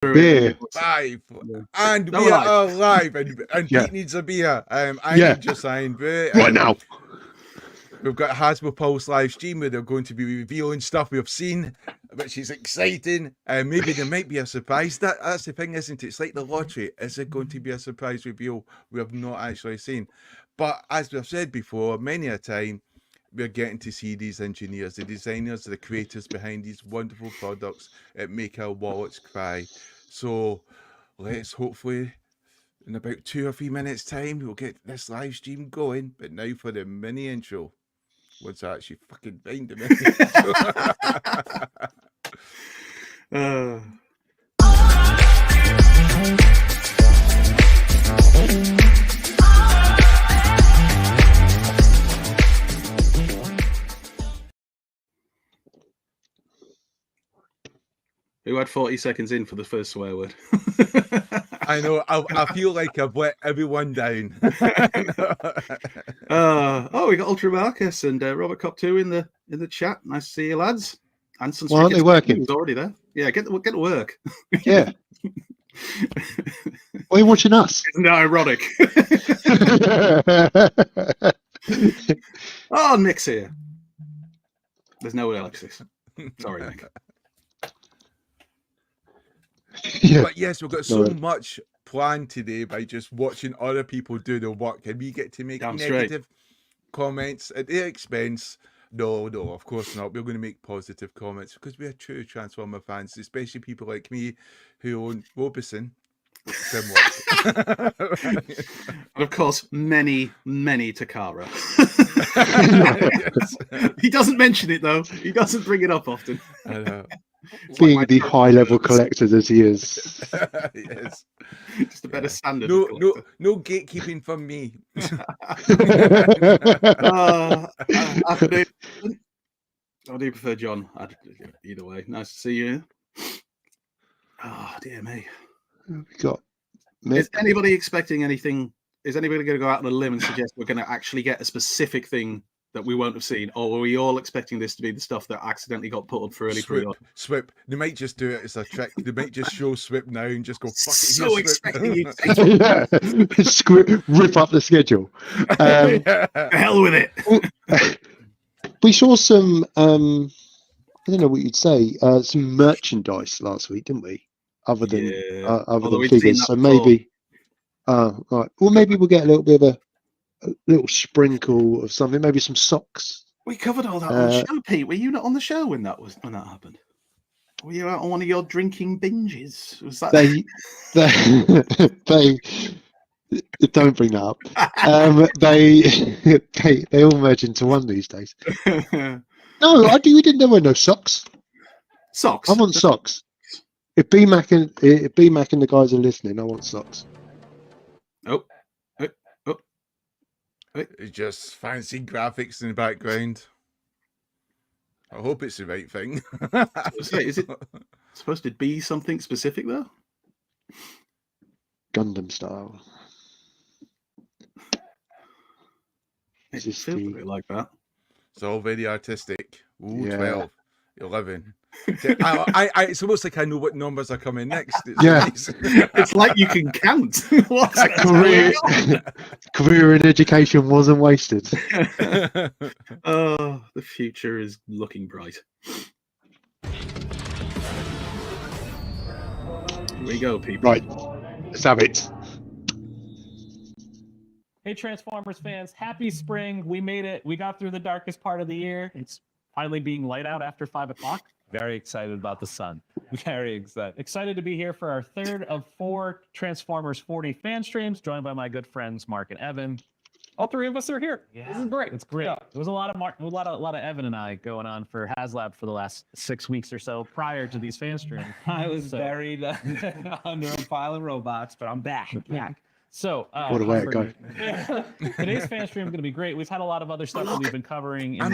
beer. Live. And we are live. And Pete needs a beer. I need your sign. But, right now. We've got Hasbro Pulse live stream where they're going to be revealing stuff we've seen, which is exciting. Maybe there might be a surprise. That's the thing, isn't it? It's like the lottery. Is it going to be a surprise reveal we have not actually seen? But as we've said before, many a time, we're getting to see these engineers, the designers, the creators behind these wonderful products that make our wallets cry. So let's hopefully, in about 2 or 3 minutes' time, we'll get this live stream going. But now for the mini intro. Once I actually fucking find the mini intro. Who had 40 seconds in for the first swear word? I know. I feel like I've let everyone down. We got Ultra Marcus and Robert Cop 2 in the chat. Nice to see you, lads. And some aren't they working? Already there. Yeah, get to work. Yeah. Why are you watching us? Isn't that ironic? Oh, Nick's here. There's no Alexis. Sorry, Nick. Yeah. But yes, we've got so much planned today by just watching other people do the work, and we get to make negative comments at their expense. No, of course not. We're going to make positive comments because we are true Transformer fans, especially people like me who own Robeson. And of course, many Takara. Yes. He doesn't mention it though. He doesn't bring it up often. I know. Being the high-level collector as he is. Yes. Just a better standard. No gatekeeping from me. I do prefer John. Either way, nice to see you. Oh dear me. We got. Is anybody expecting anything? Is anybody going to go out on a limb and suggest we're going to actually get a specific thing that we won't have seen, or are we all expecting this to be the stuff that accidentally got put up for early pre-order? Swip. They might just do it as a trick. They might just show Swip now and just go, fuck it. So expecting you to rip up the schedule. The hell with it. We saw some, I don't know what you'd say, some merchandise last week, didn't we? Other than figures. So maybe, right. Well, maybe we'll get a little bit of a little sprinkle of something, maybe some socks. We covered all that on the show, Pete. Were you not on the show when that happened? Were you out on one of your drinking binges? Was that they don't bring that up. They all merge into one these days. No, we didn't know no socks. Socks. I want socks. If B-Mac and the guys are listening, I want socks. Oh. It's just fancy graphics in the background. I hope it's the right thing. Is it supposed to be something specific though? Gundam style. It feels a bit like that. It's all very artistic. Ooh, Yeah. 12, 11. It's almost like I know what numbers are coming next. It's nice. It's like you can count. Career in education wasn't wasted. Oh, the future is looking bright. Here we go, people. Right, let's have it. Hey, Transformers fans, happy spring. We made it. We got through the darkest part of the year. It's finally being light out after 5 o'clock. Very excited about the sun. Very excited. Excited to be here for our third of 4 Transformers 40 fan streams, joined by my good friends Mark and Evan. All 3 of us are here. Yeah. This is great. It's great. Yeah. There was a lot of Evan and I going on for HasLab for the last 6 weeks or so prior to these fan streams. I was buried under a pile of robots, but I'm back. So, what a way it goes. Today's fan stream is going to be great. We've had a lot of other stuff that we've been covering in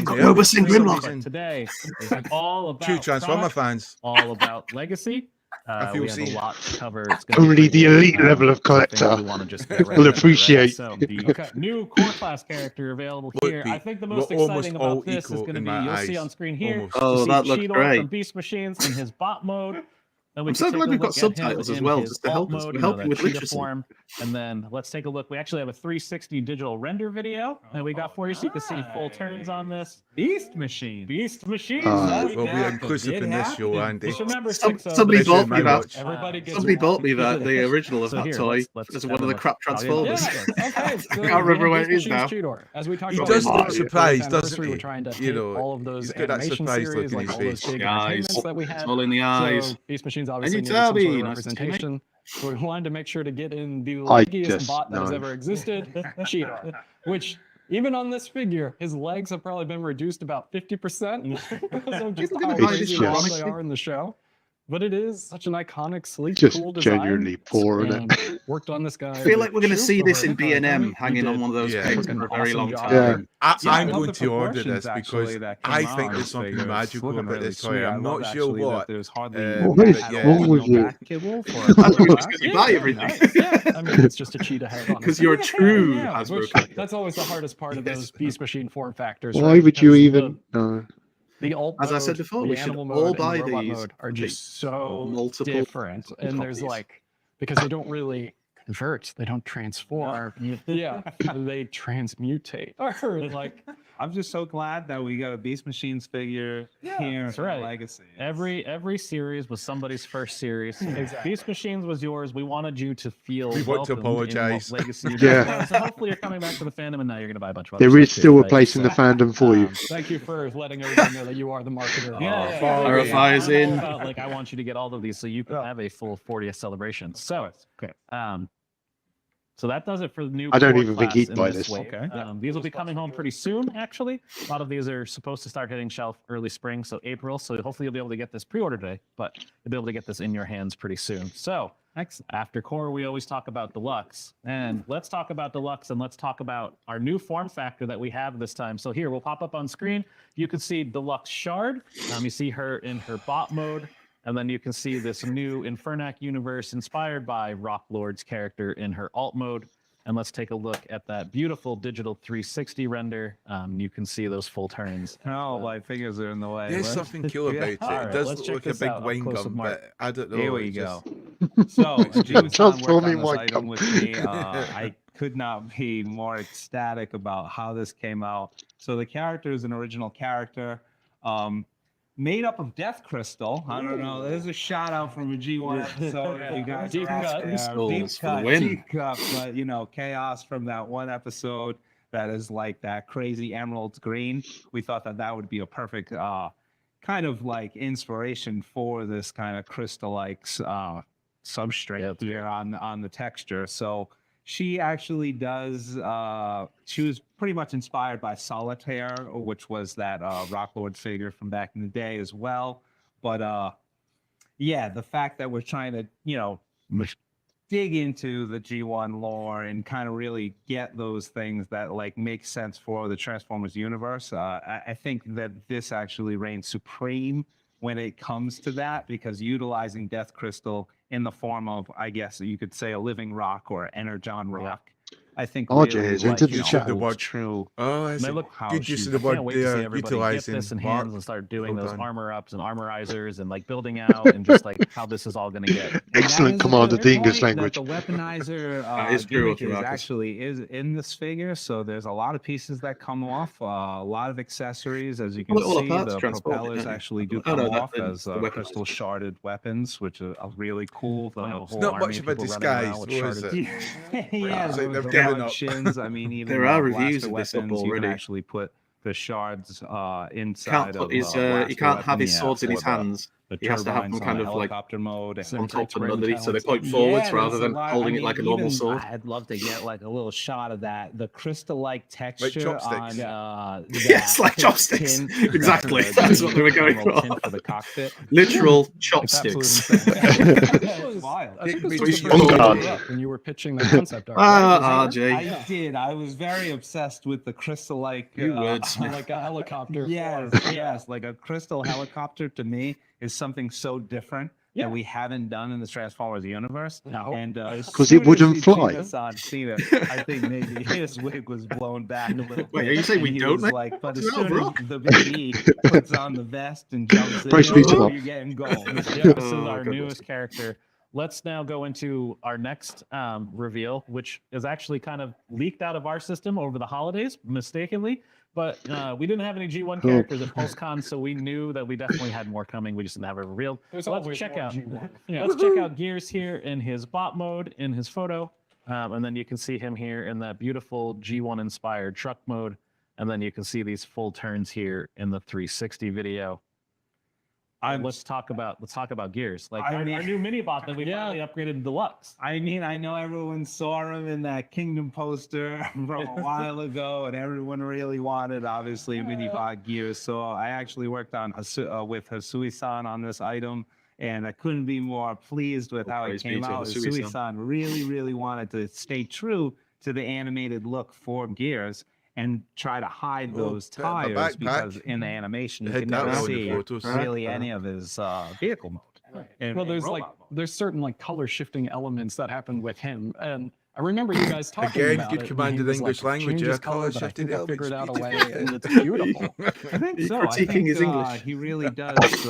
today. It's all about True Transformer fans. All about legacy. We have a lot to cover. It's Only the elite level of collector will appreciate. So the new core class character available here. I think the most exciting about this is going to be, you'll see on screen here. Oh, that looks great. From Beast Machines in his bot mode. Then we I'm so glad we've got subtitles as well, just to help us. We're helping with literacy. Form. And then let's take a look. We actually have a 360 digital render video that we got for you, so you can see full turns on this. Beast Machine. Beast Machine. We'll be inclusive in this show, Andy. Just remember, somebody bought me that. Everybody gets Somebody bought me that, the original of that toy, as one of the crap Transformers. Okay, I can't remember where it is now. As we talked He about, does look surprised, doesn't we're he? trying to You take know, all of those he's got that animation surprised series, look in like his all those face. big Guys, entertainments that we it's had. all in the eyes. So Beast Machines obviously And you needed some tell sort me, of nice to meet you. representation. So we wanted to make sure to get in the I leggiest just bot that has know. ever existed, Cheetor, which even on this figure, his legs have probably been reduced about 50% because of just how It's crazy just- long they are in the show. But it is such an iconic, sleek, Just cool design. genuinely poor, isn't it? and worked on this guy. I feel like we're going to see this in Super hard. B&M He hanging on did one of those Yeah. pegs an for a very awesome long job. time. I'm I going love to the order this proportions, actually, because that came I out think on there's this something figure. It's magical looking about really this toy. sweet. I I'm love not sure actually that what. There's hardly What is at wrong all with no you? back cable for I thought it was a because you buy everything. Yeah, I mean, it's just a cheetah head. Because you're a true Hasbro Which, collector. that's always the hardest part of those Beast Machine form factors. Why right? would you Because even? No. the alt As I said mode, before, the we should animal all mode, buy and the robot these. mode are just so Multiple different, and there's copies. like because they don't really convert, they don't transform. Yeah, they transmutate. Or like I'm just so glad that we got a Beast Machines figure here. that's right. Legacy. every series was somebody's first series. Beast Machines was yours. We wanted you to feel. We want to welcomed in what apologize. Legacy. you Yeah. have. So hopefully you're coming back to the fandom, and now you're going to buy a bunch of. Other There is stuff still too, a right? place in the fandom for you. Thank you for letting everyone know that you are the marketer. Clarifies I'm all in. about, like I want you to get all of these so you can have a full 40th celebration. So, so that does it for the new. I don't core even think class he'd in buy this this. wave. These will be coming home pretty soon. Actually, a lot of these are supposed to start hitting shelf early spring, so April. So hopefully you'll be able to get this pre-order today, but you'll be able to get this in your hands pretty soon. So. After core, we always talk about deluxe, and let's talk about deluxe, and let's talk about our new form factor that we have this time. So here, we'll pop up on screen. You can see Deluxe Shard. You see her in her bot mode, and then you can see this new Infernac universe inspired by Rock Lord's character in her alt mode. And let's take a look at that beautiful digital 360 render. You can see those full turns. Oh, my fingers are in the way. There's something cool about it. All It right, does let's look check like a this big out up wine close gum, with Mark. but I don't know. Here we it's go. just- So, James Transforming worked on white this item gum. with me. I could not be more ecstatic about how this came out. So the character is an original character, made up of Death Crystal. I don't know. There's a shout out from a G1 episode. You guys Deep are cut. asking, deep Crystals for the cut, win. deep cut. But you know, chaos from that one episode that is like that crazy emerald green. We thought that that would be a perfect kind of like inspiration for this kind of crystal-like substrate here on the texture. So she actually does. She was pretty much inspired by Solitaire, which was that Rock Lord figure from back in the day as well. But yeah, the fact that we're trying to, you know, dig into the G1 lore and kind of really get those things that like make sense for the Transformers universe. I think that this actually reigns supreme when it comes to that, because utilizing Death Crystal in the form of, I guess you could say, a living rock or Energon rock. I think RJ really, is like, into the you know, chat. holds true. Oh, I see. look how Good use she- of the I can't word wait to see there, everybody get utilizing this in Mark. hands and start doing Well those done. armor ups and armorizers and like building out and just like how this is all going to get. And Excellent that is a command of good the English point, language. That the weaponizer That is true, gimmick is Marcus. actually is in this figure. So there's a lot of pieces that come off, a lot of accessories. As you can Well, all see, apart to the transform it, propellers don't you? actually do Oh, come no, that- off as the weapons. crystal sharded weapons, which are really cool. The Wow. whole Not army much of of a people running around disguise, with was sharded- it? yeah, It's like the they've given round up. shins. I mean, even There are blaster reviews of this up weapons, you can already. actually put the shards inside Can't of put his, blaster he can't have his weapon, swords in for his the- hands. The He has to have turbines them kind on the of like helicopter mode. on top and Right underneath, so they talents. point forwards Yeah, rather there's than a lot- holding I it mean, like a normal even- sword. I'd love to get like a little shot of that, the crystal-like texture chopsticks. on Yes, like that chopsticks. tin- Exactly, the that's what they were going emerald for. tin for the cockpit. Literal It's chopsticks. absolutely insane. It's wild. I think this Big was the machine. first Oh, time God. you were up when you were pitching the concept art. Ah, right? RJ. I did. I was very obsessed with the crystal-like. You wordsmith. Like a helicopter. Yes, yes. Like a crystal helicopter to me is something so different that we haven't done in the Transformers universe. No. And because it wouldn't fly. Cena, I think maybe his wig was blown back a little bit. Wait, are you saying we don't know? Like, but as What's soon wrong? as the BB puts on the vest and jumps in, Brace beat him up. you're getting gold. Yeah, this is Oh, our goodness. newest character. Let's now go into our next reveal, which is actually kind of leaked out of our system over the holidays, mistakenly. But we didn't have any G1 characters at PulseCon, so we knew that we definitely had more coming. We just didn't have it revealed. So let's check out. Let's check out Gears here in his bot mode in his photo, and then you can see him here in that beautiful G1 inspired truck mode, and then you can see these full turns here in the 360 video. Let's talk about Gears, like our new mini bot that we finally upgraded to Deluxe. I mean, I know everyone saw him in that Kingdom poster from a while ago, and everyone really wanted, obviously, mini bot Gears. So I actually worked on with Hasui-san on this item, and I couldn't be more pleased with how it came out. Hasui-san really, really wanted to stay true to the animated look for Gears and try to hide those tires, because in the animation you can never see really any of his vehicle mode. And well, there's certain like color shifting elements that happen with him, and I remember you guys talking Again, about good it. command of the English language. Yeah, Color but I shifting think I figured out a way, elements. and it's beautiful. I think He's so. I critiquing think his English. he really does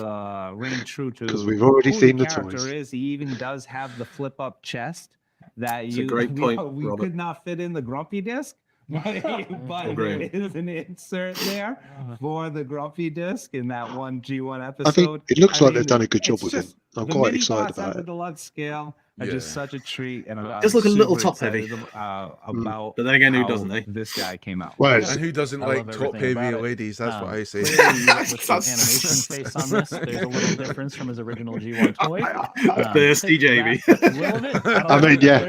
ring true to 'Cause we've already who seen the character toys. is. He even does have the flip up chest that It's a great point, we Robert. could not fit in the Grumpy disc. But Great. there is an insert there for the Grumpy disc in that one G1 I episode. think it looks like they've done a good it's job with him. just- I'm the quite mini excited bots at about the it. deluxe scale are just such a treat, and I'm Does look a little super top-heavy. excited, about But then again, who how doesn't, eh? this guy came out. Well, And who doesn't I like love top everything heavy about it. ladies? That's what I say. Clearly, with the That's- animation face on this, there's a little difference from his original G1 toy. Thirsty Jamie. I mean, yeah.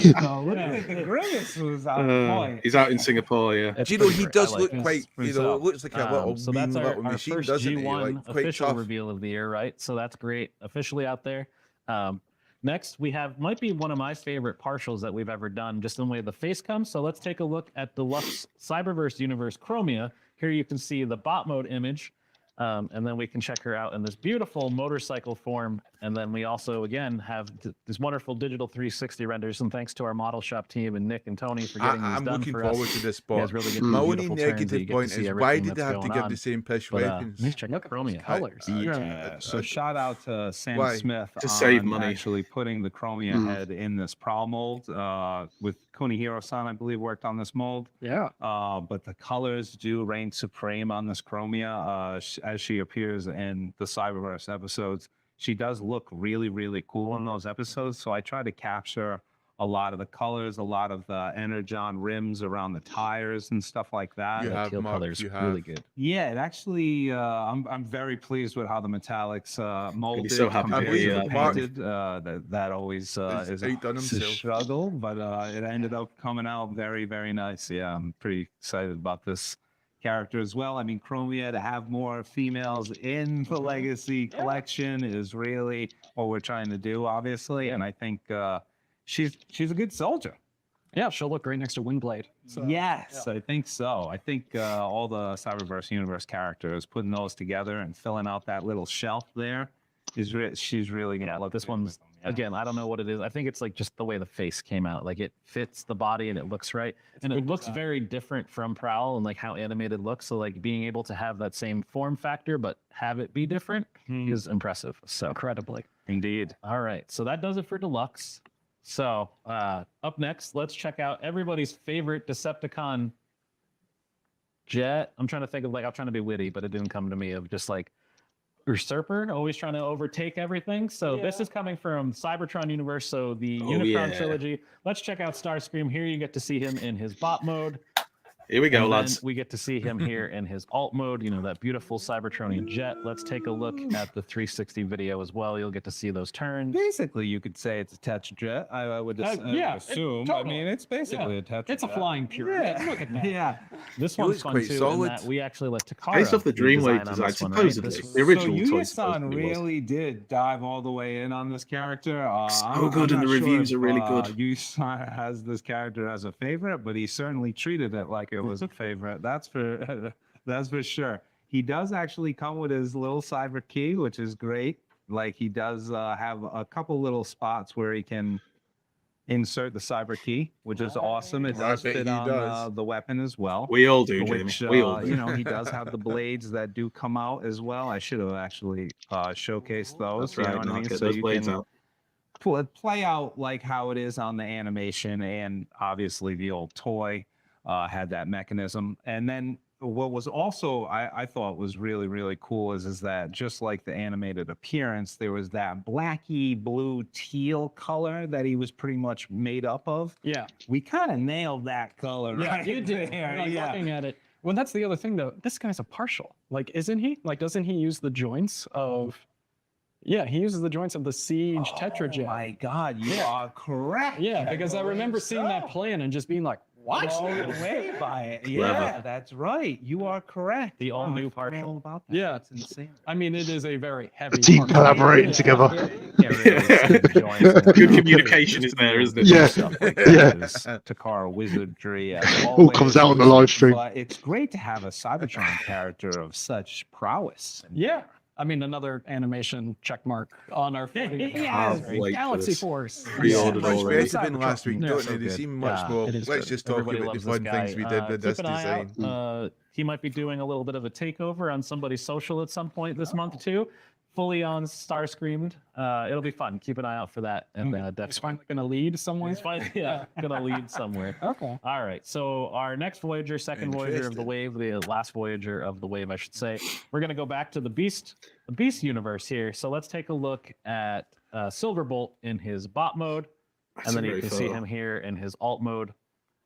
The grimace was on point. He's out in Singapore, yeah. Do you know, he does look quite, you know, looks like a little so mean that's little our machine, first doesn't he? G1 Like, quite official tough. reveal of the year, right? So that's great. Officially out there. Next, we have might be one of my favorite partials that we've ever done, just in the way the face comes. So let's take a look at Deluxe Cyberverse Universe Chromia. Here you can see the bot mode image, and then we can check her out in this beautiful motorcycle form. And then we also, again, have this wonderful digital 360 renders. And thanks to our model shop team and Nick and Tony for getting these I'm done looking for forward us. to this You guys spot. really get My these only beautiful turns that you negative get to point see is why everything did they that's have to going give the on. same push But, weapons? let's check out Chromia colors. So shout out to Sam Why? Smith To on save money. actually putting the Chromia head in this prowl mold with Kunihiro-san, I believe, worked on this mold. Yeah. But the colors do reign supreme on this Chromia as she appears in the Cyberverse episodes. She does look really, really cool in those episodes. So I try to capture a lot of the colors, a lot of the Energon rims around the tires and stuff like that. You That have, teal Mark, color's you have. really good. Yeah, it actually, I'm very pleased with how the metallics molded, so happy to compared hear to that, the Mark. painted. That always is outdone a himself. struggle, but it ended up coming out very, very nice. Yeah, I'm pretty excited about this character as well. I mean, Chromia, to have more females in the Legacy collection is really what we're trying to do, obviously, and I think she's a good soldier. Yeah, she'll look great next to Windblade. So, Yes, I think so. I think all the Cyberverse universe characters, putting those together and filling out that little shelf there, she's really gonna look. This good one's with them, yeah. again, I don't know what it is. I think it's like just the way the face came out. Like it fits the body and it looks right. And it looks very different from Prowl and like how animated looks. So like being able to have that same form factor but have it be different is impressive. So incredibly. Indeed. all right. So that does it for Deluxe. So up next, let's check out everybody's favorite Decepticon jet. I'm trying to think of like, I'm trying to be witty, but it didn't come to me, of just like usurper, always trying to overtake everything. So this is coming from Cybertron universe. So the Unicron Trilogy. Let's check out Starscream. Here you get to see him in his bot mode. Here we go, And lads. then we get to see him here in his alt mode, you know, that beautiful Cybertronian jet. Let's take a look at the 360 video as well. You'll get to see those turns. Basically, you could say it's a Tetrajet. I would yeah, assume. I total. mean, it's basically a Tetrajet. It's a flying pyramid. Look at that. Yeah. This It one's looks fun quite too, solid. in that we actually let Takara Based off the do Dreamwave on design, this one, right? supposedly. This- The original so toy Unicron supposedly was. really did dive all the way in on this character. So good, and the reviews are really good. Unicron has this character as a favorite, but he certainly treated it like it was a favorite. That's for sure. He does actually come with his little cyber key, which is great. Like he does have a couple little spots where he can insert the cyber key, which is awesome. It does bet fit he on does. the weapon as well. We all do, Which, Jamie. We all do. you know, he does have the blades that do come out as well. I should have actually showcased those. That's right. You know what I No, mean? get So those you blades can out. play out like how it is on the animation, and obviously the old toy had that mechanism. And then what was also I thought was really, really cool is that just like the animated appearance, there was that blacky blue teal color that he was pretty much made up of. Yeah. We kind of nailed that color. Yeah, right you did. there. Like, looking at it. Well, that's the other thing, though. This guy's a partial. Like, isn't he? Like, doesn't he use the joints of? Yeah, he uses the joints of the Siege Tetrajet. Oh my God, you are correct. Yeah, because I remember seeing that plan and just being like, "What?" Blown away by it. Clever. Yeah, that's right. You are correct. The all-new I forgot partial. all about that. Yeah. That's insane. I mean, it is a very heavy. The team partial. collaborating Yeah. together. Yeah, really, the joints and Good whatnot. communication is there, isn't it? Yeah. Stuff like Yeah. that is Takara wizardry. All comes out on the live stream. But it's great to have a Cybertron character of such prowess. Yeah. I mean, another animation check mark on our Can't wait Galaxy for this. Force. Pre-ordered Much already. better than last week, Yeah, don't so they? They good. seem much Yeah, more. it is Let's good. just talk Everybody about the loves fun this things guy. we did with this Keep an eye design. out. He might be doing a little bit of a takeover on somebody's social at some point this month too. Fully on Starscreamed. It'll be fun. Keep an eye out for that. And Okay. Definitely He's finally going to lead somewhere. He's fine. Yeah, gonna lead somewhere. Okay. All right. So our next Voyager, second Voyager of the Interesting. wave, the last Voyager of the wave, I should say. We're gonna go back to the Beast universe here. So let's take a look at Silverbolt in his bot mode, and then you can see him here in his alt mode.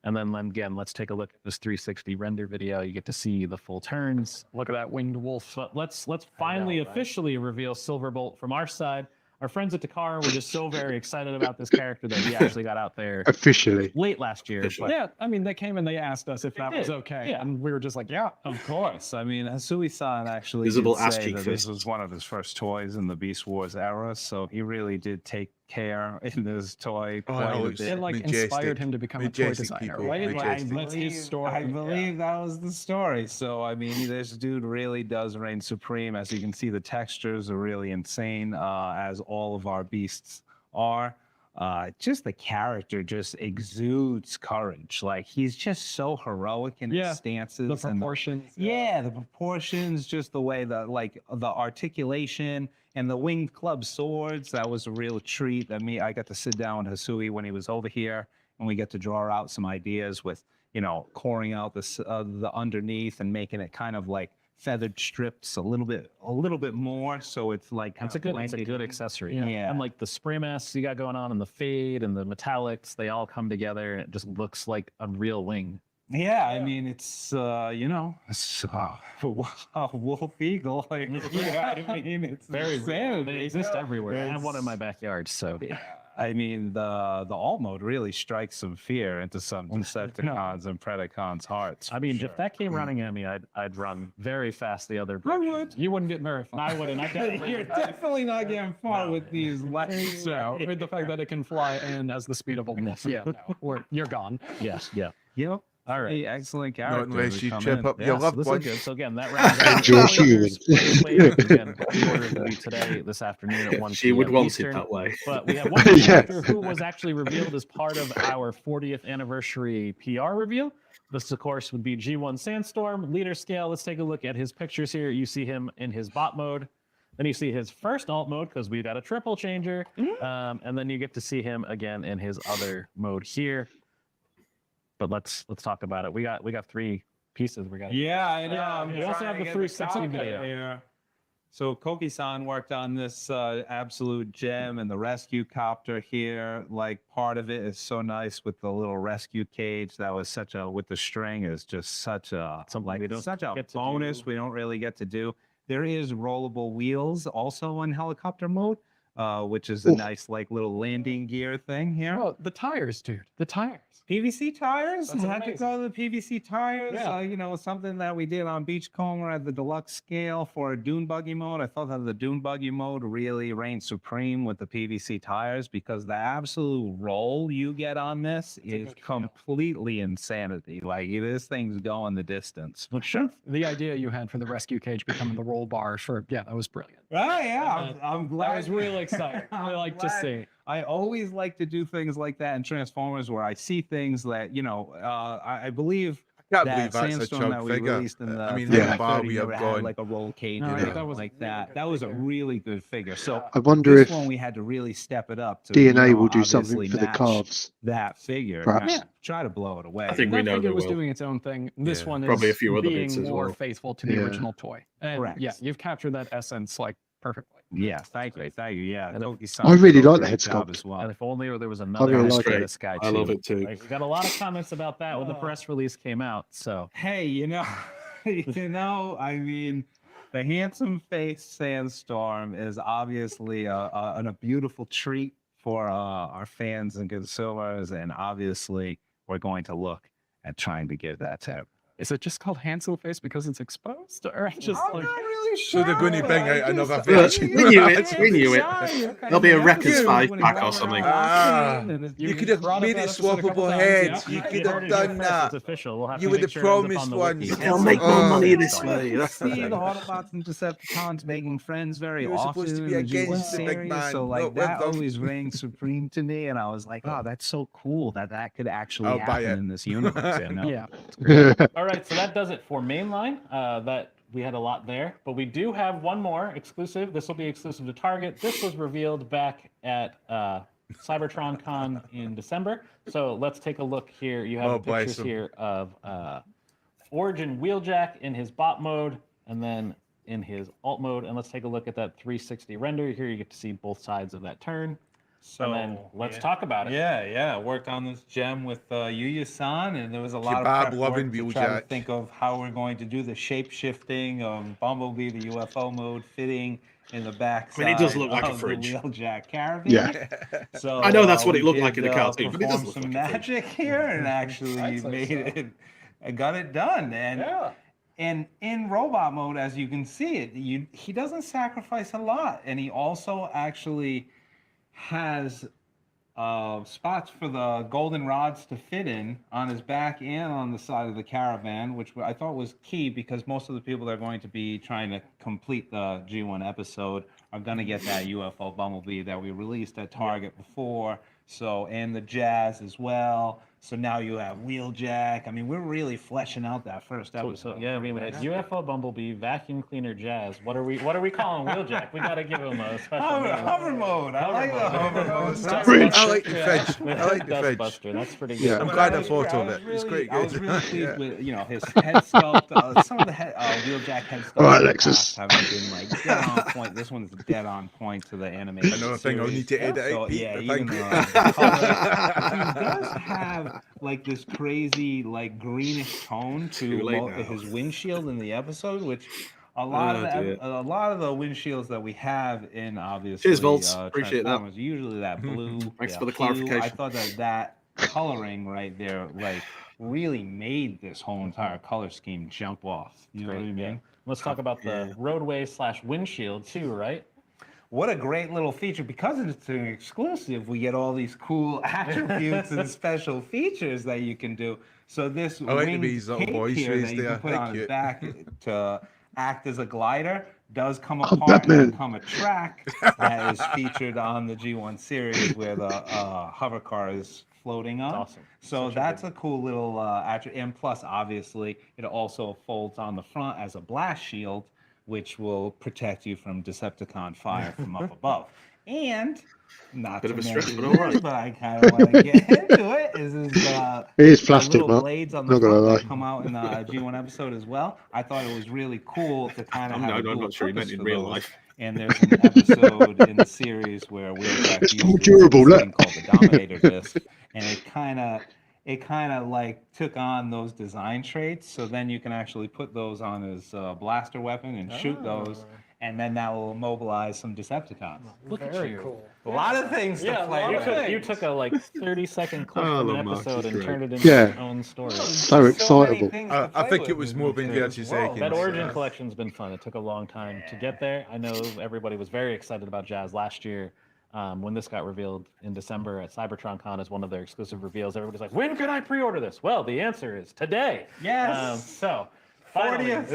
And then again, let's take a look at this 360 render video. You get to see the full turns. Look at that winged wolf. But let's finally officially reveal Silverbolt from our side. Our friends at Takara were just so very excited about this character that he actually got out there Officially. late last year. Officially. But yeah, I mean, they came and they asked us if that was okay. Yeah. And we were just like, yeah. Of course. I mean, Hasui-san actually Visible did ass say cheek that this fist. was one of his first toys in the Beast Wars era, so he really did take care in this toy Oh, quite a it's- bit. It like Majestic. inspired him to become a toy Majestic designer, people. right? Majestic. Like, that's his story. I believe that was the story. So, I mean, this dude really does reign supreme. As you can see, the textures are really insane, as all of our beasts are. Just the character just exudes courage. Like, he's just so heroic in Yeah, his stances. The and proportions. yeah, the proportions, just the way the articulation and the winged club swords. That was a real treat. I got to sit down with Hasui when he was over here, and we get to draw out some ideas with, you know, coring out the underneath and making it kind of like feathered strips a little bit more, so it's like It's a good accessory. Yeah. And like the spray masks you got going on and the fade and the metallics, they all come together and it just looks like a real wing. Yeah, I mean, it's you know, it's a wolf eagle. Like, yeah, I mean, it's Very insanity. They exist everywhere. I have one in my It's- backyard, so I mean, the alt mode really strikes some fear into some Decepticons and Predacons' hearts. I mean, for if that came running at me, I'd run very fast the other I direction. would. You wouldn't get very far. I wouldn't. You're definitely not getting far No. with these lights. So, with the fact that it can fly and has the speed of a wolf, yeah, no, you're gone. Yes, yeah. Yep. All right. Hey, excellent character. unless you come trip in. up Yeah, your so loved this is one. good. So again, that rounds out And your Voyagers. human. Again, pre-order will be today, this afternoon at 1 She would p.m. want Eastern. it that way. But we have one Yes. character who was actually revealed as part of our 40th anniversary PR reveal. This, of course, would be G1 Sandstorm, leader scale. Let's take a look at his pictures here. You see him in his bot mode. Then you see his first alt mode because we got a triple changer. And then you get to see him again in his other mode here. But let's talk about it. We got three pieces. We got Yeah, I know. Yeah, I'm we also trying have to the get 360 copy video. here. So Koki-san worked on this absolute gem and the rescue copter here. Like, part of it is so nice with the little rescue cage. That was with the string is just such a Something we don't such a get to bonus do. we don't really get to do. There is rollable wheels also in helicopter mode. which is a nice like little landing gear thing here. Oh, the tires, dude. The tires. PVC tires. That's Had to go to the PVC tires. Yeah. You know, something that we did on Beachcomber at the deluxe scale for a dune buggy mode. I thought that the dune buggy mode really reigned supreme with the PVC tires because the absolute roll you get on this is completely insanity. Like this thing's going the distance. Sure. The idea you had for the rescue cage becoming the roll bar, that was brilliant. Oh yeah, I'm glad. I was really excited. I like to see. I always like to do things like that in Transformers where I see things that, you know, I believe I can't that believe that's a Sandstorm chug that we figure. released in the I mean, Yeah. how far 30 we have never gone. had like a roll cage No, or I think anything like that. That was a really good figure. So I wonder this if one we had to really step it up to DNA you know, will do something obviously for the match calves. that figure. Perhaps. Yeah, try to blow it away. I think That we know figure they was will. doing its own thing. This Yeah. one is Probably a few other being bits as more well. faithful to the Yeah. original toy. And Correct. yeah, you've captured that essence like perfectly. Yeah, thank you. Yeah, And Toki-san I really did a like the great head job sculpt. as well. And if only there was another really aspect like of it. this guy I too. love it too. Like, we got a lot of comments about that when the press release came out. So Hey, you know, I mean, the handsome face Sandstorm is obviously a beautiful treat for our fans and consumers, and obviously we're going to look at trying to give that to. is it just called Hansel face because it's exposed, or just I'm like? not really So they're going to sure. bring I out another just- version. We knew it. We knew it. Okay, There'll be a the Wreckers episode 5 when he pack or walked something. around and You could have brought up made that it episode a couple swappable times. heads. Yeah, You you could heard have it here done first. that. It's official. We'll have You to were make the sure it ends up promised on the ones. wiki. They'll make more Oh. money this So, way. That's the see thing. the Autobots and Decepticons making friends very You were often supposed to be in the G1 against the big series, man, so like not with that them. always reigned supreme to me, and I was like, oh, that's so cool that could actually I'll buy happen it. in this universe. You know? Yeah. All right, so that does it for mainline. That we had a lot there, but we do have one more exclusive. This will be exclusive to Target. This was revealed back at Cybertron Con in December. So let's take a look here. You have Oh, bless pictures him. here of Origin Wheeljack in his bot mode, and then in his alt mode. And let's take a look at that 360 render. Here you get to see both sides of that turn. So And then let's talk about it. Yeah. Worked on this gem with Yuya-san, and there was a lot of Kebab prep loving work to try to Wheeljack. think of how we're going to do the shape shifting of Bumblebee, the UFO mode, fitting in the back. I mean, it does look like a of fridge. The Wheeljack caravan. Yeah. So I know that's what we it looked like did, in the cartoon, but it does perform look some like a fridge. magic here and actually I'd say made so. it. I got it done, and Yeah. and in robot mode, as you can see it, he doesn't sacrifice a lot, and he also actually has spots for the golden rods to fit in on his back and on the side of the caravan, which I thought was key because most of the people that are going to be trying to complete the G1 episode are going to get that UFO Bumblebee that we released at Target before. So, and the Jazz as well. So now you have Wheeljack. I mean, we're really fleshing out that first episode. So yeah, I mean, we had UFO Bumblebee, vacuum cleaner, Jazz. What are we calling Wheeljack? We got to give him a special name. Hover mode. I like the hover mode. Fridge. I like the fridge. I like the fridge. Dustbuster. That's pretty good. Yeah. I'm But glad I was- thought I of was it. It's quite I was good. really pleased Yeah. with his head sculpt. Some of the Wheeljack head sculpts All right, in the Alexis. past haven't been like dead on point. This one is dead on point to the animation. Another thing I'll need to edit So out, Pete. yeah, Thank even you. the color, he does have like this crazy like greenish tone Too to late now. his windshield in the episode, which a lot dear. of the windshields that we have in obviously Cheers, Volts. Appreciate that. Transformers, usually that blue. Thanks for the hue. clarification. I thought that coloring right there like really made this whole entire color scheme jump off. You know what I mean? Let's talk about the roadway / windshield too, right? What a great little feature. Because it's an exclusive, we get all these cool attributes and special features that you can do. So this I like the winged way his little cape voice here raised that you there. can put Thank on you. his back to act as a glider does come Oh, apart Batman. and become a track that is featured on the G1 series where the hover car is floating on. Awesome. So that's a cool little attribute. And plus, obviously, it also folds on the front as a blast shield, which will protect you from Decepticon fire from up above. And not Bit to of a stretch, mention but all this, right. but I kind of want to get into it. Is It is the plastic, little Mark. blades on the Not gonna front lie. that come out in the G1 episode as well. I thought it was really cool to kind of have a I'm dual not sure he meant purpose in for real those. life. And there's an episode in the series where Wheeljack It's uses more durable, this look. thing called the Dominator disc, and it kind of like took on those design traits. So then you can actually put those on his blaster weapon and shoot those. and then that will mobilize some Decepticons. Look at you. Cool. A lot of things to play. You took a like 30-second clip from an episode and turned it into your own story. So excitable. I think it was more than 30 seconds. That Origin collection's been fun. It took a long time to get there. I know everybody was very excited about Jazz last year. When this got revealed in December at CybertronCon as one of their exclusive reveals, everybody's like, when can I pre-order this? Well, the answer is today. Yes. So 40th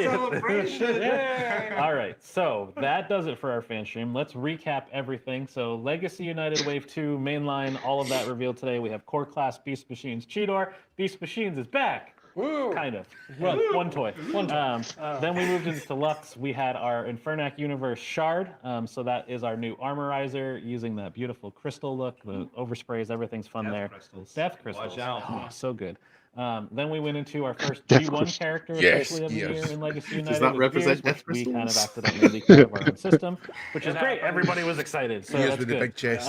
celebration. Yeah. All right, so that does it for our fan stream. Let's recap everything. So Legacy United Wave 2, mainline, all of that revealed today. We have core class Beast Machines Cheetor. Beast Machines is back. Woo. Kind of. One toy. Then we moved into Deluxe. We had our Infernac Universe Shard. So that is our new armorizer using that beautiful crystal look. The oversprays, everything's fun there. Death crystals. Watch out. Oh, so good. Then we went into our first Death G1 crystal. character Yes, officially of the yes. year in Legacy United. Does that with represent Gears, Death which we kind of crystals? accidentally leaked out of our own system, which is great. Everybody was excited. So Here's that's with good. the big chest.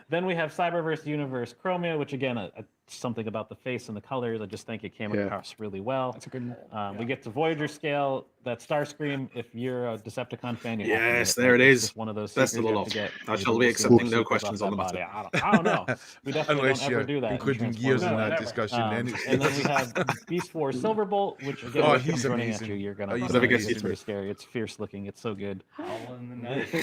Then we have Cyberverse Universe Chromia, which again, something about the face and the colors. I just think it came across really well. That's a good one. We get to Voyager scale. That Starscream, if you're a Decepticon fan, you have to get Yes, there it It's is. just one of those Best of secrets the you lot. have to get. I shall There's be a accepting secret no about questions that on the body. matter. I don't know. We definitely Unless don't ever do you're that. in including gears in Transformers. that discussion, then it's And then we have Beast Force Silverbolt, which again, Oh, if he's it's running amazing. at you, you're gonna. Oh, he's run. amazing. It's super scary. It's fierce looking. It's so good.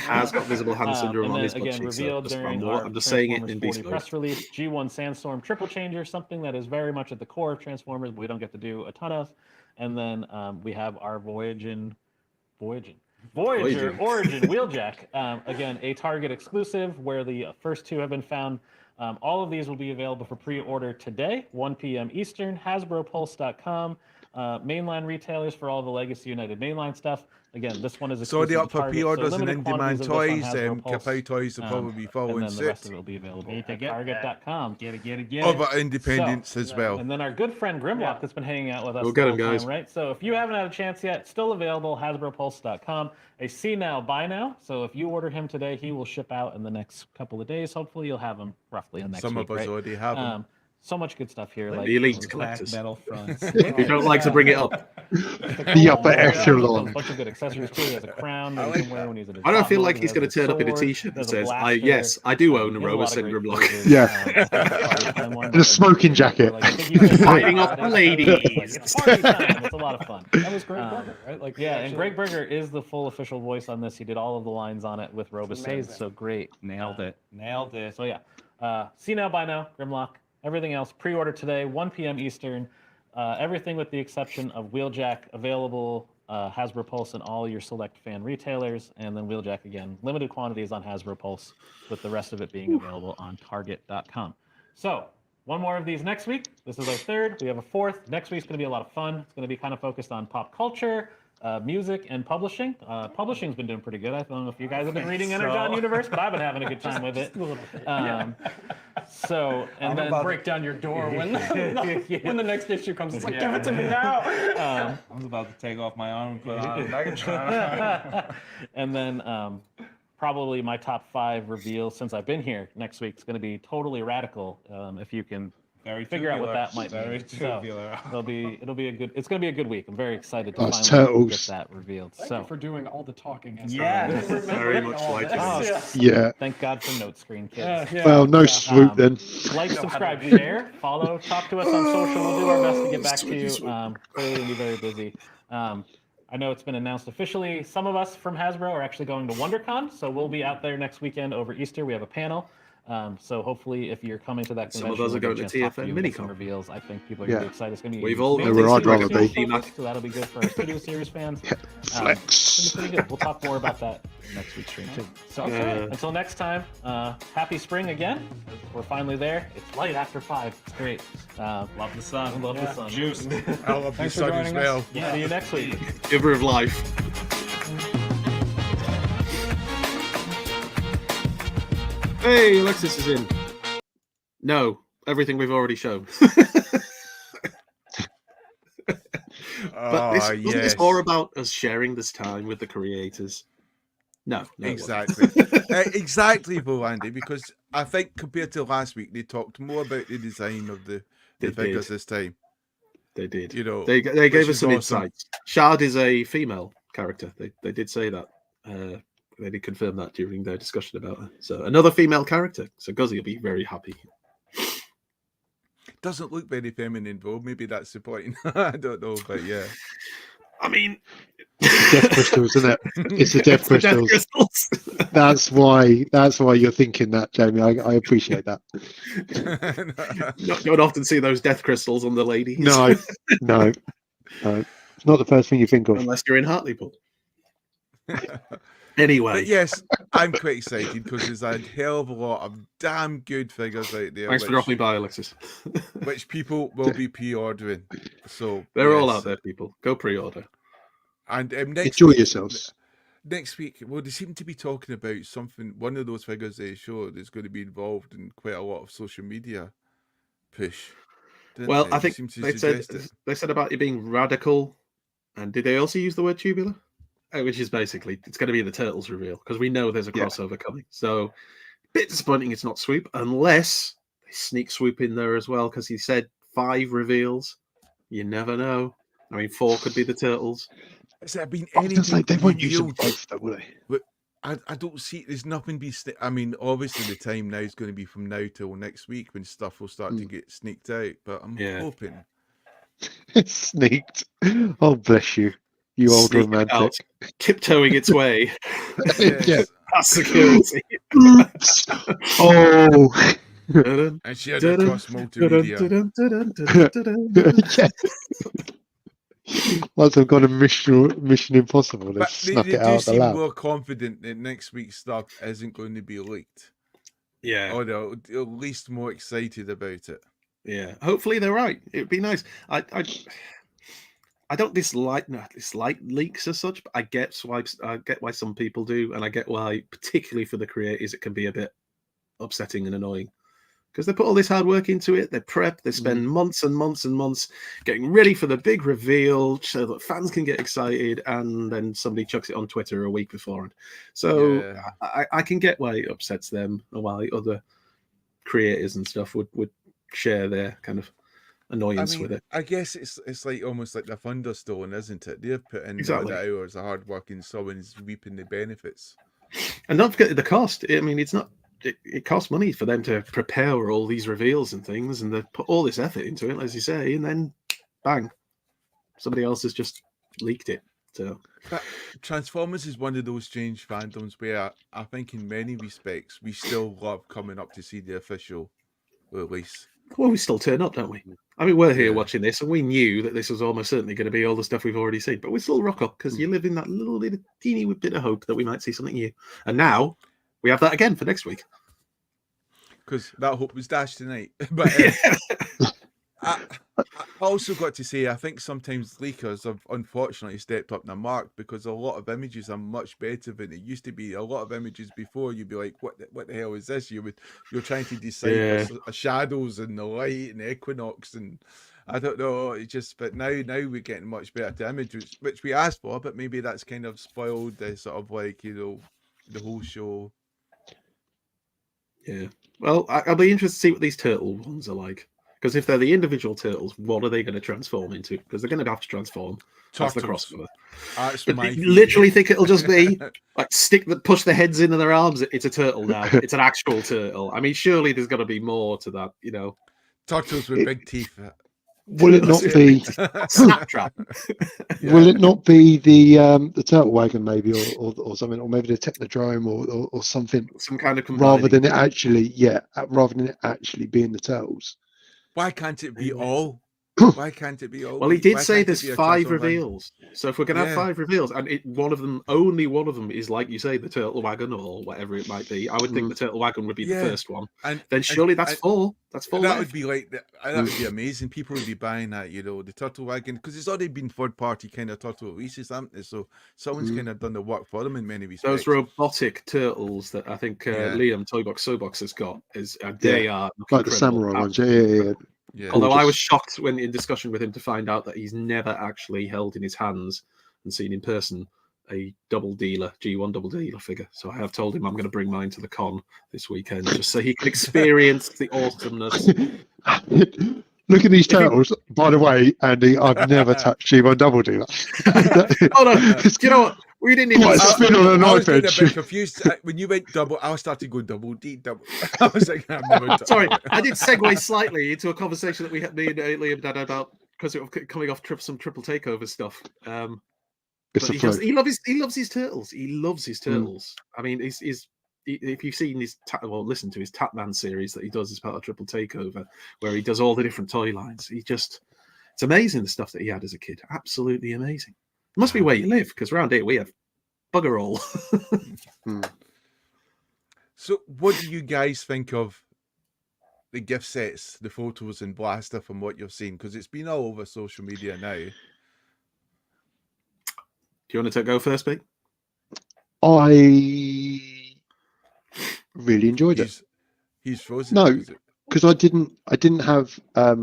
Has got visible hand syndrome and on then his butt again, cheeks. revealed during I'm just saying it in Transformers 40 beast mode. press release, G1 Sandstorm Triple Changer, something that is very much at the core of Transformers, but we don't get to do a ton of. And then we have our Voyager Origin Wheeljack. Again, a Target exclusive where the first two have been found. All of these will be available for pre-order today, 1 p.m. Eastern, HasbroPulse.com. Mainline retailers for all the Legacy United mainline stuff. Again, this one is So exclusive they're up to for Target, pre-orders so and limited quantities in-demand of this on toys. Hasbro Pulse. Kapow Toys will probably be And following then the rest suit. of it will be available Need to at get Target.com. Get it. Other independents as well. And then our good friend Grimlock that's been hanging out with us We'll the get whole him, guys. time, right? So if you haven't had a chance yet, still available, HasbroPulse.com. A see now, buy now. So if you order him today, he will ship out in the next couple of days. Hopefully you'll have him roughly in next Some week, of us right? already have them. So much good stuff here. Like The elite Black collectors. metal fronts. If you don't like to bring it up. The upper echelon. A bunch of good accessories too. He has a crown that he can wear when he's at his I don't top feel mode. like He he's has going to turn up in a sword, t-shirt that there's a says, blaster. yes, I do own a He has lot of Robosen great Grimlock. flavors. Yeah. And a smoking jacket. Like, I think you said- Fighting off the ladies. It's party time. It's a lot of fun. That was Greg Berger, right? Like, Yeah, and actually- Greg Berger is the full official voice on this. He did all of the lines on it with Robus. Amazing. So great. Nailed it. So yeah, see now, buy now, Grimlock. Everything else pre-order today, 1 p.m. Eastern. Everything with the exception of Wheeljack available Hasbro Pulse and all your select fan retailers, and then Wheeljack again, limited quantities on Hasbro Pulse, with the rest of it being available on Target.com. So one more of these next week. This is our third. We have a fourth. Next week's going to be a lot of fun. It's going to be kind of focused on pop culture, music, and publishing. Publishing's been doing pretty good. I don't know if you guys have been reading Energon Universe, but I've been having a good time with it. So, and then break down your door when when the next issue comes. It's like, give it to me now. I was about to take off my arm and put on a Megatron. And then probably my top 5 reveal since I've been here next week is going to be totally radical. If you can Very figure out what tubular. that might Very mean. So, tubular. it'll be a good. It's going to be a good week. I'm very excited to Oh, it's finally turtles. get that revealed. Thank So you for doing all the talking. Yes. Very much like it. Yeah. thank God for note screen, kids. Well, no swoop then. Like, subscribe, share, follow, talk to us on social. We'll do our best to get back to you. Clearly, we'll be very busy. I know it's been announced officially. Some of us from Hasbro are actually going to WonderCon, so we'll be out there next weekend over Easter. We have a panel. So hopefully, if you're coming to that Some convention, of us are we'll going get to a chance talk TFN you and get some Minicon. reveals. I think people are going to Yeah. be excited. It's going to be We've all mainly where I'd rather Studio be. focused, so that'll be good for our Studio Series fans. It's Flex. pretty good. We'll talk more about that next week's stream too. So until next time, happy spring again. We're finally there. It's light after 5. It's great. Love the sun. Love the sun. Juice. I love the Thanks for sun as joining well. us. See you next week. Giver of life. Hey, Alexis is in. No, everything we've already shown. But wasn't this more about us sharing this time with the creators? No, it wasn't. Exactly. Exactly, though, Andy, because I think compared to last week, they talked more about the design of the They figures did. this time. They did. You know, they gave us some awesome. insights. Shard is a female character. They did say that. They did confirm that during their discussion about her. So another female character. So Guzzy will be very happy. Doesn't look very feminine, though. Maybe that's the point. I don't know, but yeah. I mean, Death crystals, isn't it? It's the death crystals. That's why you're thinking that, Jamie. I appreciate that. You don't often see those death crystals on the ladies. No. It's not the first thing you think of. Unless you're in Hartlepool. Anyway. But yes, I'm quite excited because there's a hell of a lot of damn good figures out there. Thanks for dropping by, Alexis. Which people will be pre-ordering. So they're all out there, people. Go pre-order. And enjoy yourselves. Next week, well, they seem to be talking about something. One of those figures they showed is going to be involved in quite a lot of social media push. Well, I think they said about it being radical. And did they also use the word tubular? Which is basically, it's going to be the Turtles reveal, because we know there's a crossover coming. So, a bit disappointing it's not Swoop, unless they sneak Swoop in there as well, because he said 5 reveals. You never know. I mean, 4 could be the Turtles. Has there been anything? They won't use them both, though, will they? But I don't see, there's nothing I mean, obviously the time now is going to be from now till next week when stuff will start to get sneaked out, but I'm hoping. It's sneaked. Oh, bless you. You old romantic. Out, tiptoeing its way. Yeah. Past security. Oops. Oh. And she had across multimedia. Once I've got a Mission Impossible, but snuck they it out do seem the lab. more confident that next week's stuff isn't going to be leaked. Yeah. Or they're at least more excited about it. Yeah. Hopefully they're right. It'd be nice. I don't dislike leaks as such, but I get why some people do, and I get why, particularly for the creators, it can be a bit upsetting and annoying. Because they put all this hard work into it, they prep, they spend months and months and months getting ready for the big reveal so that fans can get excited, and then somebody chucks it on Twitter a week beforehand. So I can get why it upsets them, and why other creators and stuff would share their kind of annoyance with it. I guess it's like almost like the Thunderstone, isn't it? They've put in the hours of hard work and someone's reaping the benefits. And don't forget the cost. I mean, it's not. It costs money for them to prepare all these reveals and things, and they put all this effort into it, as you say, and then bang, somebody else has just leaked it. So but Transformers is one of those strange fandoms where I think in many respects we still love coming up to see the official release. Well, we still turn up, don't we? I mean, we're here watching this, and we knew that this was almost certainly going to be all the stuff we've already seen, but we still rock up because you live in that little teeny bit of hope that we might see something new. And now we have that again for next week. Because that hope was dashed tonight. But I also got to say, I think sometimes leakers have unfortunately stepped up their mark, because a lot of images are much better than it used to be. A lot of images before, you'd be like, what the hell is this? You're trying to decide shadows and the light and the equinox, and I don't know. It's just, but now we're getting much better images, which we asked for, but maybe that's kind of spoiled the sort of like, you know, the whole show. Yeah. Well, I'll be interested to see what these turtle ones are like. Because if they're the individual turtles, what are they going to transform into? Because they're going to have to transform. That's the crossover. But you literally think it'll just be like push the heads into their arms. It's a turtle now. It's an actual turtle. I mean, surely there's got to be more to that, you know. Turtles with big teeth. Will it not be Snaptrap? Will it not be the turtle wagon maybe, or something, or maybe the Technodrome or something? Some kind of rather than it actually being the turtles. Why can't it be all? Why can't it be all? Well, he did say there's 5 reveals. So if we're going to have 5 reveals, and only one of them is, like you say, the turtle wagon or whatever it might be, I would think the turtle wagon would be the first one. And then surely that's 4. That's 4. That would be like that would be amazing. People would be buying that, you know, the turtle wagon, because it's already been third-party kind of turtle releases, haven't they? So someone's kind of done the work for them in many respects. Those robotic turtles that I think Liam Sobox has got they are like the samurai ones. Yeah. Although I was shocked when in discussion with him to find out that he's never actually held in his hands and seen in person a G1 double dealer figure. So I have told him I'm going to bring mine to the con this weekend just so he can experience the awesomeness. Look at these turtles. By the way, Andy, I've never touched G1 Double Dealer. Oh no! Do you know what? We didn't even. Quite a spin on a I was knife getting a edge. bit confused when you went double. I started going double D double. I was like, I've never. Sorry, I did segue slightly into a conversation that we had, me and Liam had about because it was coming off some triple takeover stuff. It's a But he loves his turtles. He loves his turtles. I mean, if you've seen his listen to his Tatman series that he does as part of Triple Takeover, where he does all the different toy lines. It's amazing the stuff that he had as a kid. Absolutely amazing. It must be where you live, because around here we have bugger all. So, what do you guys think of the gift sets, the photos and Blaster from what you've seen? Because it's been all over social media now. Do you want to go first, Pete? I really enjoyed it. He's frozen. No, because I didn't have I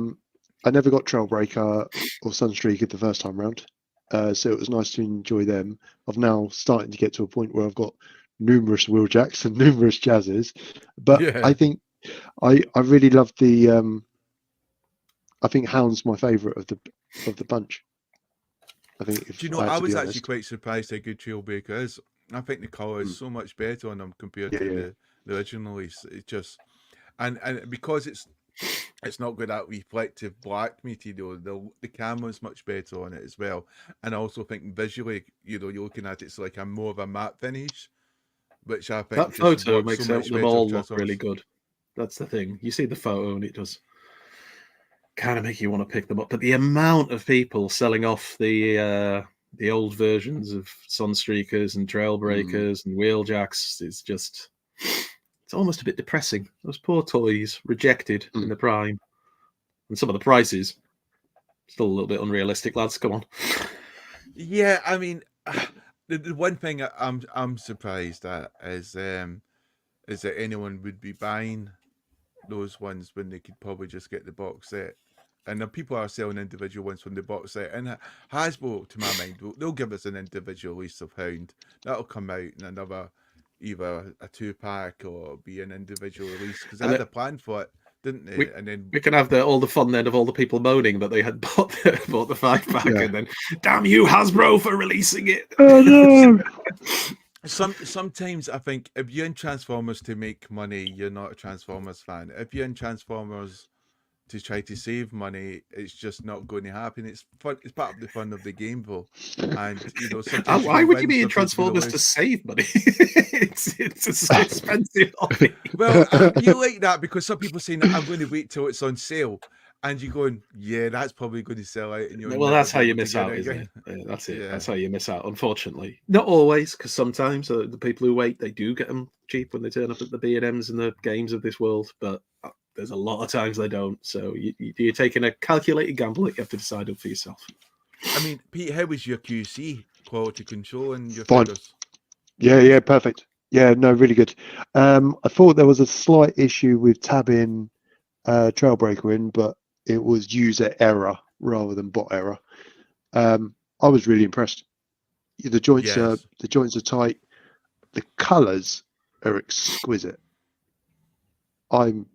never got Trailbreaker or Sunstreaker the first time round. So it was nice to enjoy them. I've now starting to get to a point where I've got numerous Wheeljacks and numerous Jazzes. But Yeah. I think I really love the I think Hound's my favourite of the bunch. I think Do you know, I was actually quite surprised how good Trailbreaker is. I think the colour is so much better on them compared to the original release. It's just and because it's not got that reflective black material, the camera's much better on it as well. And I also think visually, you're looking at it's like a more of a matte finish, which I think that photo makes them all look really good. That's the thing. You see the photo and it does kind of make you want to pick them up. But the amount of people selling off the old versions of Sunstreakers and Trailbreakers and Wheeljacks is just, it's almost a bit depressing. Those poor toys rejected in the prime. And some of the prices, still a little bit unrealistic, lads. Come on. Yeah, I mean, the one thing I'm surprised at is that anyone would be buying those ones when they could probably just get the box set. And the people are selling individual ones from the box set. And Hasbro, to my mind, they'll give us an individual release of Hound. That'll come out in another, either a 2-pack or be an individual release. Because they had a plan for it, didn't they? And then we can have all the fun then of all the people moaning that they had bought the 5-pack and then, damn you, Hasbro, for releasing it. Oh no! Sometimes I think if you're in Transformers to make money, you're not a Transformers fan. If you're in Transformers to try to save money, it's just not going to happen. It's fun. It's part of the fun of the game, though. And why would you be in Transformers to save money? it's an expensive hobby. Well, you like that because some people saying I'm going to wait till it's on sale, and you're going, yeah, that's probably going to sell out. And well, that's how you miss out, isn't it? Yeah, that's it. Yeah. That's how you miss out. Unfortunately, not always, because sometimes the people who wait, they do get them cheap when they turn up at the B&Ms and the games of this world, but there's a lot of times they don't. So you're taking a calculated gamble that you have to decide on for yourself. I mean, Pete, how was your QC quality control and your fine? figures? Yeah, perfect. Yeah, no, really good. I thought there was a slight issue with tabbing Trailbreaker in, but it was user error rather than bot error. I was really impressed. The joints are tight. The colours are exquisite. I'm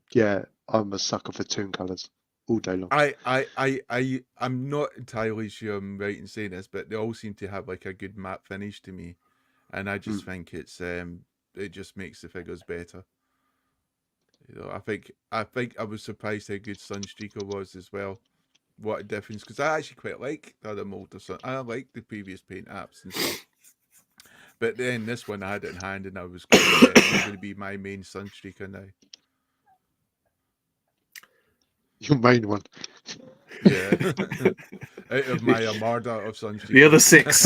a sucker for toon colours all day long. I'm not entirely sure I'm right in saying this, but they all seem to have like a good matte finish to me, and I just think it's it just makes the figures better. I think I was surprised how good Sunstreaker was as well. What a difference, because I actually quite like the other mold of Sun. I like the previous paint apps and stuff. But then this one I had it in hand and I was going to be my main Sunstreaker now. Your main one. Yeah. Out of my armada of Sunstreaker. The other 6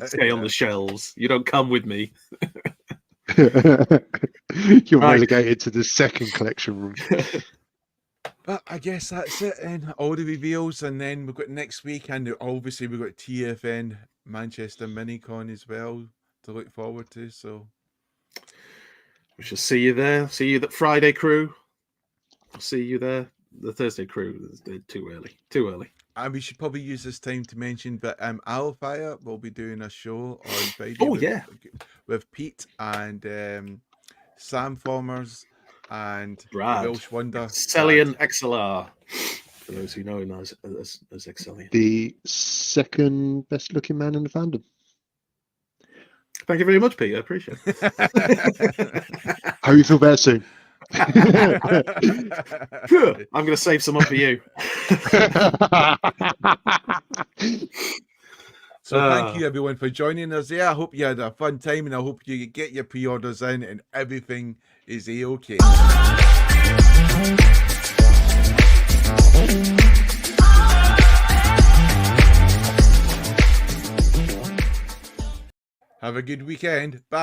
stay on the shelves. You don't come with me. You're relegated to the second collection room. But I guess that's it. And all the reveals, and then we've got next week, and obviously we've got TFN Manchester Minicon as well to look forward to. So we shall see you there. See you that Friday crew. I'll see you there. The Thursday crew is too early. And we should probably use this time to mention that Owlfire will be doing a show on Friday. Oh, with Pete and Sam Formers and Brad. Welsh Wonder. Excellion XLR. For those who know him as Excellion. The second best looking man in the fandom. Thank you very much, Peter. I appreciate it. How you feel better soon? Good. I'm going to save some up for you. So thank you everyone for joining us there. I hope you had a fun time, and I hope you get your pre-orders in and everything is a-okay. Have a good weekend. Bye.